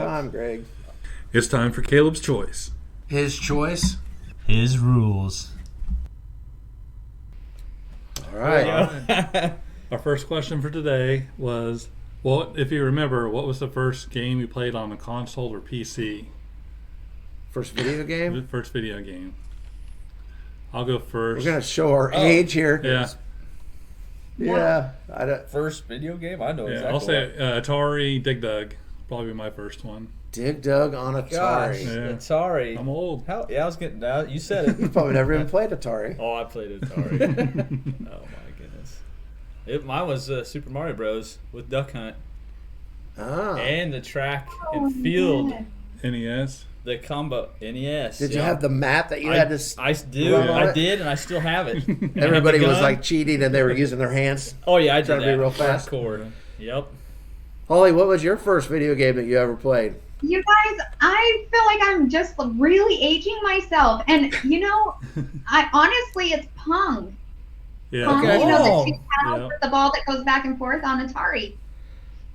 time, Greg. It's time for Caleb's choice. His choice. His rules. All right. Our first question for today was, well, if you remember, what was the first game you played on a console or PC? First video game? The first video game. I'll go first. We're going to show our age here. Yeah. Yeah. First video game? I know exactly. I'll say Atari Dig Dug. Probably my first one. Dig Dug on Atari. Gosh, Yeah. Atari. I'm old. Yeah, I was getting that. You said it. You probably never even played Atari. Oh, I played Atari. Oh my goodness. Mine was Super Mario Bros. With Duck Hunt. Ah. And the track and field. NES. The combo NES. Did you have the map that you had to? I do. run on I it? did, and I still have it. And Everybody I had the was gun. like cheating and they were using their hands. "Oh yeah, I did trying to that." be real fast. Hardcore. Yep. Holly, what was your first video game that you ever played? You guys, I feel like I'm just really aging myself. And, you know, honestly, it's Pong. Yeah. Pong, Okay. you know, Oh. the two paddles Yeah. with the ball that goes back and forth on Atari.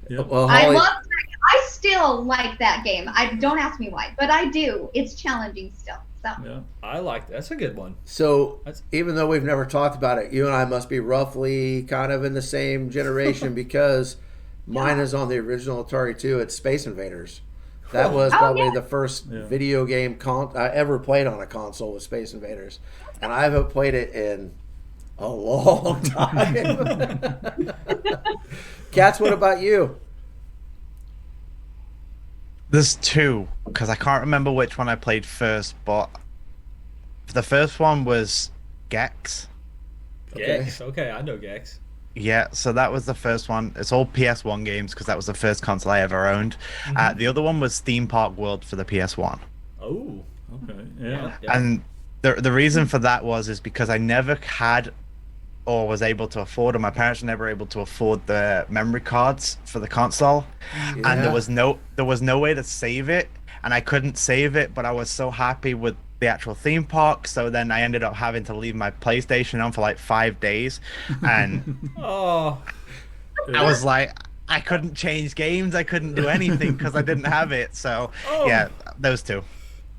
Yep. Well, I Holly, love that. I still like that game. Don't ask me why, but I do. It's challenging still. So. Yeah. I like that. That's a good one. so That's- even though we've never talked about it, you and I must be roughly kind of in the same generation because mine is on the original Atari too. It's Space Invaders. That was probably yeah. the first Yeah. video game I ever played on a console was Space Invaders. And I haven't played it in a long time. Cats, what about you? There's two, because I can't remember which one I played first, but the first one was Gex. Okay. Gex. Okay, I know Gex. Yeah, so that was the first one. It's all PS1 games, because that was the first console I ever owned. The other one was Theme Park World for the PS1. Oh. Okay. Yeah. And the reason for that is because I never had or was able to afford, or my parents were never able to afford the memory cards for the console. And Yeah. there was no way to save it, and I couldn't save it, but I was so happy with the actual theme park, so then I ended up having to leave my PlayStation on for like 5 days, and Oh. I was like, I couldn't change games, I couldn't do anything because I didn't have it. So yeah, those two.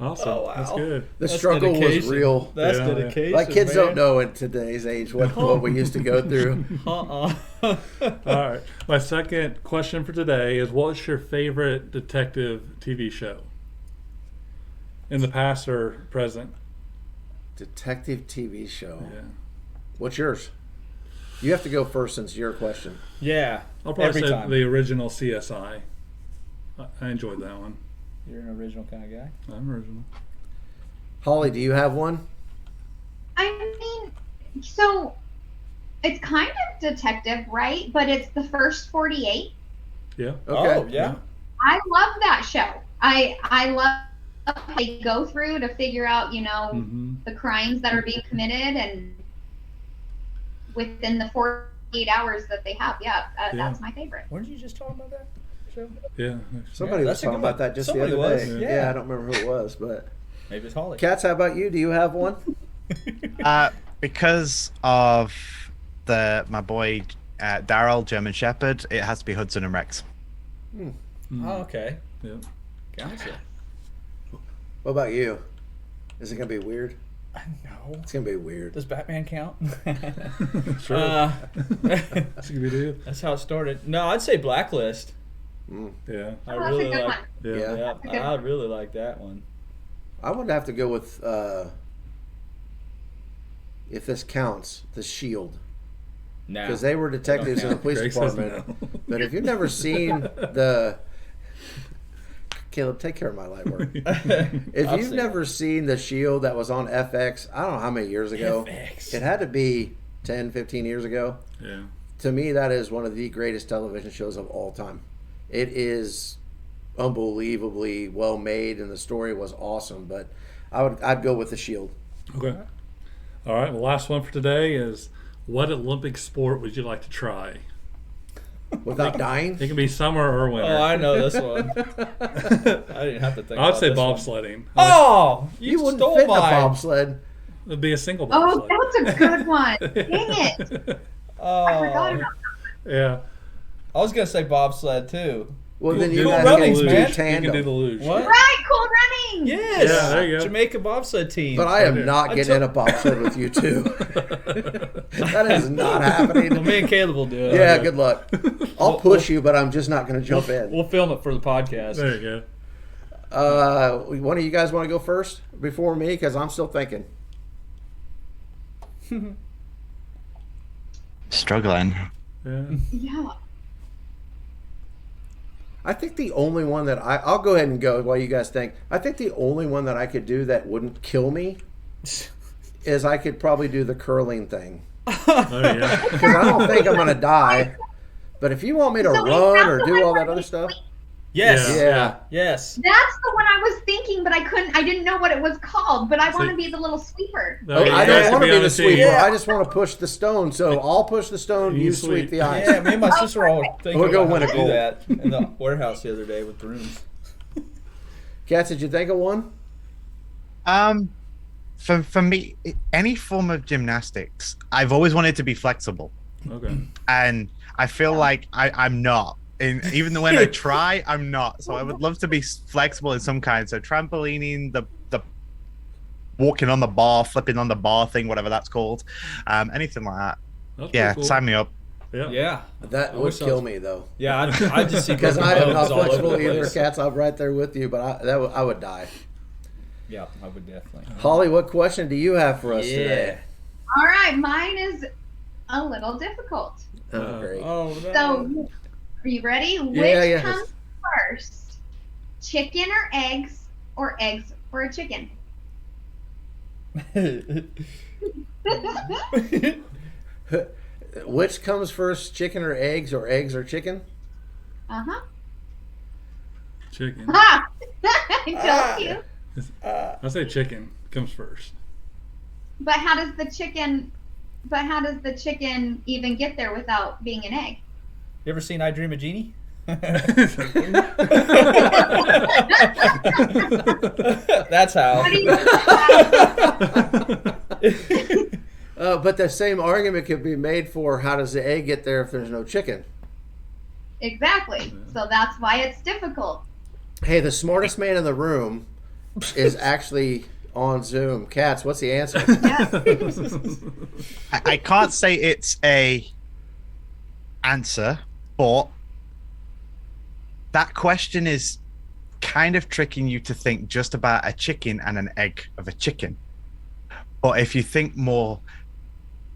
Awesome. Oh, wow. That's good. The That's struggle was dedication. real. That's Yeah. dedication. Like kids man. don't know in today's age what we used to go through. All right. My second question for today is, what's your favorite detective TV show? In the past or present? Detective TV show. Yeah. What's yours? You have to go first since your question. Yeah. I'll probably Every say time. the original CSI. I enjoyed that one. You're an original kind of guy. I'm original. Holly, do you have one? I mean, so it's kind of detective, right? But it's the first 48. Yeah. Okay. Oh, yeah. I love that show. I love how they go through to figure out, you know, Mm-hmm. the crimes that are being committed and within the 48 hours that they have. Yeah, that's my favorite. Weren't you just talking about that show? Yeah. Somebody was that's a talking good about one. that just Somebody the other was, day. yeah. I don't remember who it was, but Maybe it's Holly. Cats, how about you? Do you have one? Because of my boy Daryl, German Shepherd, it has to be Hudson and Rex. Oh, okay. Yeah. Gotcha. What about you? Is it gonna be weird? No. It's gonna be weird. Does Batman count? Sure. Scooby-Doo. That's how it started. No, I'd say Blacklist. Yeah. I Oh, that's really a good like. one. Yeah. Yeah. Yeah, a good I really like that one. I would have to go with if this counts, The Shield. Now, Because they were detectives in the police Greg says department. no. But if you've never seen the Caleb, take care of my light work. If I've you've seen never seen The Shield that was on FX, I don't know how many years ago. FX. It had to be 10, 15 years ago. Yeah. To me, that is one of the greatest television shows of all time. It is unbelievably well made, and the story was awesome. But I'd go with The Shield. Okay. All right. The last one for today is, what Olympic sport would you like to try? Without dying? It can be summer or winter. Oh, I know this one. I didn't have to think. I would about say this one. bobsledding. Oh, You wouldn't stole fit in a mine. bobsled. It'd be a single Oh, bobsled. that's a good one. Dang it. I forgot Oh, about Yeah. I was gonna say bobsled too. Well, then you Cool guys runnings, can man. do You can do the tandem. luge. What? Right, cool running. Yes. Yeah, there you go. Jamaica bobsled team. But I am Okay. not I getting in a bobsled with you two. That is not happening. Well, me and Caleb will do it. Yeah, good luck. I'll push you, but I'm just not going to jump in. We'll film it for the podcast. There you go. One of you guys want to go first before me? Because I'm still thinking. Struggling. Yeah. Yeah. I think the only one that I'll go ahead and go while you guys think. I think the only one that I could do that wouldn't kill me is I could probably do the curling thing. Oh, yeah. Because I don't think I'm going to die. But if you want me to So is run that or the do one all where that other they stuff, Yes. yeah. Yes. That's the one I was thinking, but I didn't know what it was called. But I want to be the little sweeper. No, you I guys don't want to can be the on sweeper. team. Yeah. I just want to push the stone. So I'll push the stone, You you sweep. sweep the ice. Yeah, me and my sister all thinking We'll go about win how a to do gold. that in the warehouse the other day with brooms. Cats, did you think of one? For me, any form of gymnastics, I've always wanted to be flexible, Okay. and I feel like I'm not. And even when I try, I'm not. So I would love to be flexible in some kind. So trampolining, the walking on the bar, flipping on the bar thing, whatever that's called, anything like that. That's Yeah, pretty cool. sign me up. Yeah. Yeah. That I would wish I kill was- me, though. Yeah, I just see Because broken I am not bones all over flexible the either, place. Cats. I'm right there with you, but I would die. Yeah, I would definitely. Holly, what question do you have for us today? All right, mine is a little difficult. Oh, great. Oh no. So, are you ready? Yeah, Which yeah. comes first? Chicken or eggs for a chicken? Which comes first, chicken or eggs or chicken? Uh-huh. Chicken. Ha! I told you. I say chicken comes first. But how does the chicken even get there without being an egg? You ever seen I Dream of Jeannie? That's how. How do you But the same argument could be made for how does the egg get there if there's no chicken? Exactly. So that's why it's difficult. Hey, the smartest man in the room is actually on Zoom. Cats, what's the answer? Yes. I can't say it's a answer, but that question is kind of tricking you to think just about a chicken and an egg of a chicken. But if you think more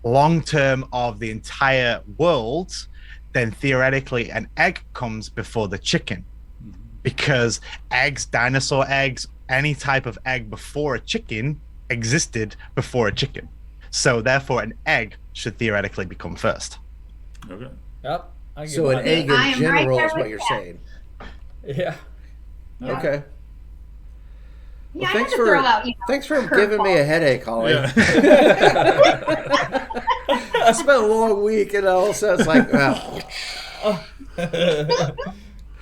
long term of the entire world, then theoretically an egg comes before the chicken. Because eggs, dinosaur eggs, any type of egg before a chicken existed before a chicken. So therefore an egg should theoretically become first. Okay. Yep. I get So an mine. egg I in am general right is there what with you're Kat. saying. Yeah. Yeah. Okay. Yeah, I had thanks to for throw out, thanks for giving me a headache, Holly. Yeah. I spent a long week and all of a sudden it's like, wow.